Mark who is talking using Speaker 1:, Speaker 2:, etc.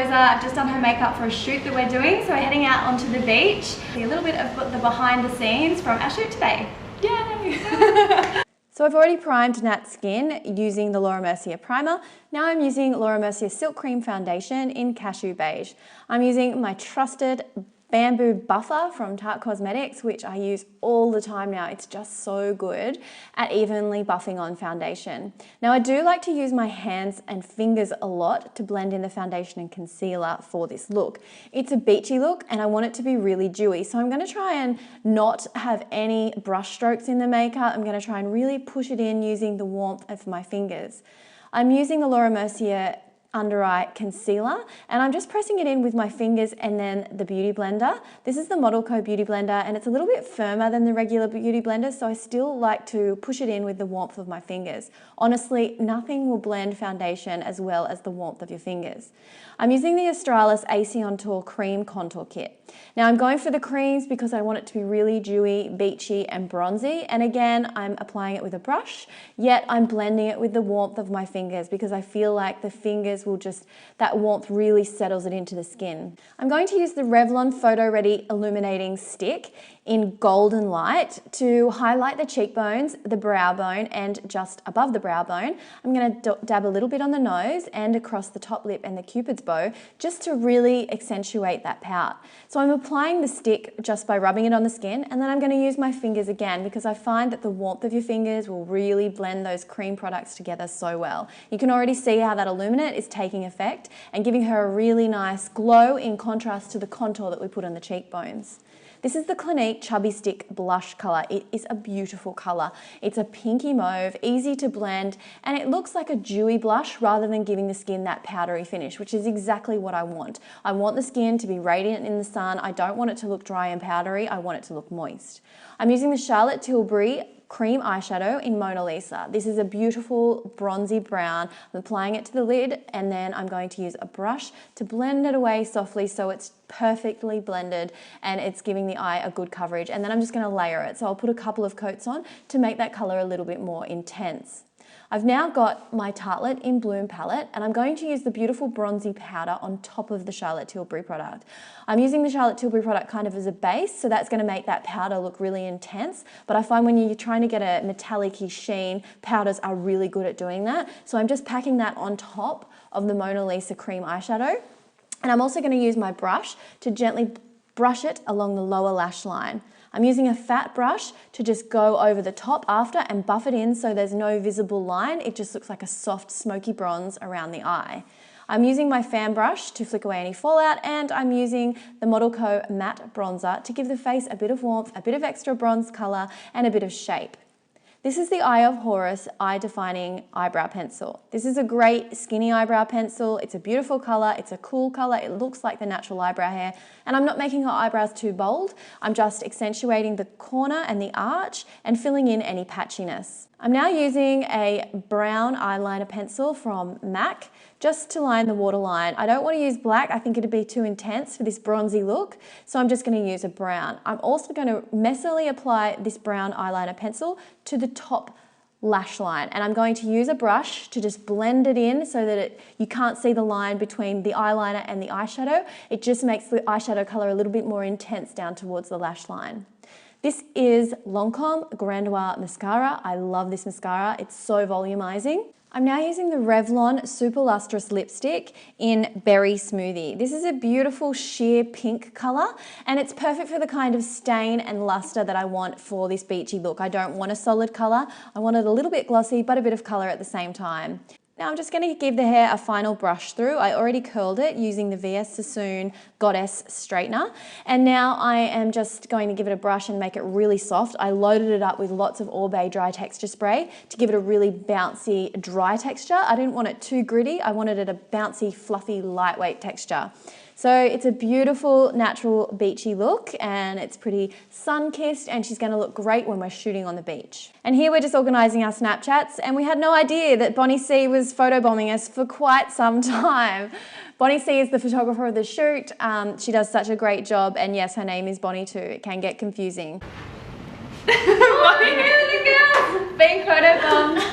Speaker 1: Rosa. I've just done her makeup for a shoot that we're doing, so we're heading out onto the beach. See a little bit of the behind the scenes from our shoot today. Yay! So I've already primed Nat's skin using the Laura Mercier primer. Now I'm using Laura Mercier Silk Cream Foundation in Cashew Beige. I'm using my trusted bamboo buffer from Tarte Cosmetics, which I use all the time now. It's just so good at evenly buffing on foundation. Now I do like to use my hands and fingers a lot to blend in the foundation and concealer for this look. It's a beachy look and I want it to be really dewy. So I'm gonna try and not have any brush strokes in the makeup. I'm gonna try and really push it in using the warmth of my fingers. I'm using the Laura Mercier under eye concealer and I'm just pressing it in with my fingers and then the beauty blender. This is the ModelCo beauty blender and it's a little bit firmer than the regular beauty blender, so I still like to push it in with the warmth of my fingers. Honestly, nothing will blend foundation as well as the warmth of your fingers. I'm using the Australis AC On Tour Cream Contour Kit. Now I'm going for the creams because I want it to be really dewy, beachy and bronzy, and again I'm applying it with a brush, yet I'm blending it with the warmth of my fingers because I feel like the fingers will just, that warmth really settles it into the skin. I'm going to use the Revlon PhotoReady Illuminating Stick in Golden Light to highlight the cheekbones, the brow bone and just above the brow bone. I'm going to dab a little bit on the nose and across the top lip and the Cupid's bow just to really accentuate that pout. So I'm applying the stick just by rubbing it on the skin, and then I'm going to use my fingers again because I find that the warmth of your fingers will really blend those cream products together so well. You can already see how that Illuminate is taking effect and giving her a really nice glow in contrast to the contour that we put on the cheekbones. This is the Clinique Chubby Stick Blush colour. It is a beautiful colour. It's a pinky mauve, easy to blend, and it looks like a dewy blush rather than giving the skin that powdery finish, which is exactly what I want. I want the skin to be radiant in the sun. I don't want it to look dry and powdery. I want it to look moist. I'm using the Charlotte Tilbury Cream eyeshadow in Mona Lisa. This is a beautiful bronzy brown. I'm applying it to the lid and then I'm going to use a brush to blend it away softly so it's perfectly blended and it's giving the eye a good coverage, and then I'm just going to layer it. So I'll put a couple of coats on to make that colour a little bit more intense. I've now got my Tartlette in Bloom palette and I'm going to use the beautiful bronzy powder on top of the Charlotte Tilbury product. I'm using the Charlotte Tilbury product kind of as a base, so that's going to make that powder look really intense, but I find when you're trying to get a metallic-y sheen, powders are really good at doing that. So I'm just packing that on top of the Mona Lisa cream eyeshadow, and I'm also going to use my brush to gently brush it along the lower lash line. I'm using a fat brush to just go over the top after and buff it in so there's no visible line. It just looks like a soft smoky bronze around the eye. I'm using my fan brush to flick away any fallout, and I'm using the ModelCo matte bronzer to give the face a bit of warmth, a bit of extra bronze colour and a bit of shape. This is the Eye of Horus Eye Defining Eyebrow Pencil. This is a great skinny eyebrow pencil. It's a beautiful colour, it's a cool colour, it looks like the natural eyebrow hair, and I'm not making her eyebrows too bold. I'm just accentuating the corner and the arch and filling in any patchiness. I'm now using a brown eyeliner pencil from MAC just to line the waterline. I don't want to use black, I think it'd be too intense for this bronzy look, so I'm just going to use a brown. I'm also going to messily apply this brown eyeliner pencil to the top lash line, and I'm going to use a brush to just blend it in so that you can't see the line between the eyeliner and the eyeshadow. It just makes the eyeshadow colour a little bit more intense down towards the lash line. This is Lancome Grandoise mascara. I love this mascara, it's so volumizing. I'm now using the Revlon Super Lustrous Lipstick in Berry Smoothie. This is a beautiful sheer pink colour and it's perfect for the kind of stain and luster that I want for this beachy look. I don't want a solid colour, I want it a little bit glossy but a bit of colour at the same time. Now I'm just going to give the hair a final brush through. I already curled it using the VS Sassoon Goddess Straightener, and now I am just going to give it a brush and make it really soft. I loaded it up with lots of Orbe dry texture spray to give it a really bouncy dry texture. I didn't want it too gritty, I wanted it a bouncy, fluffy, lightweight texture. So it's a beautiful, natural, beachy look and it's pretty sun-kissed, and she's gonna look great when we're shooting on the beach. And here we're just organising our Snapchats, and we had no idea that Bonnie C was photobombing us for quite some time. Bonnie C is the photographer of the shoot. She does such a great job, and yes, her name is Bonnie too. It can get confusing.
Speaker 2: Bonnie, here are the girls! Being photobombed.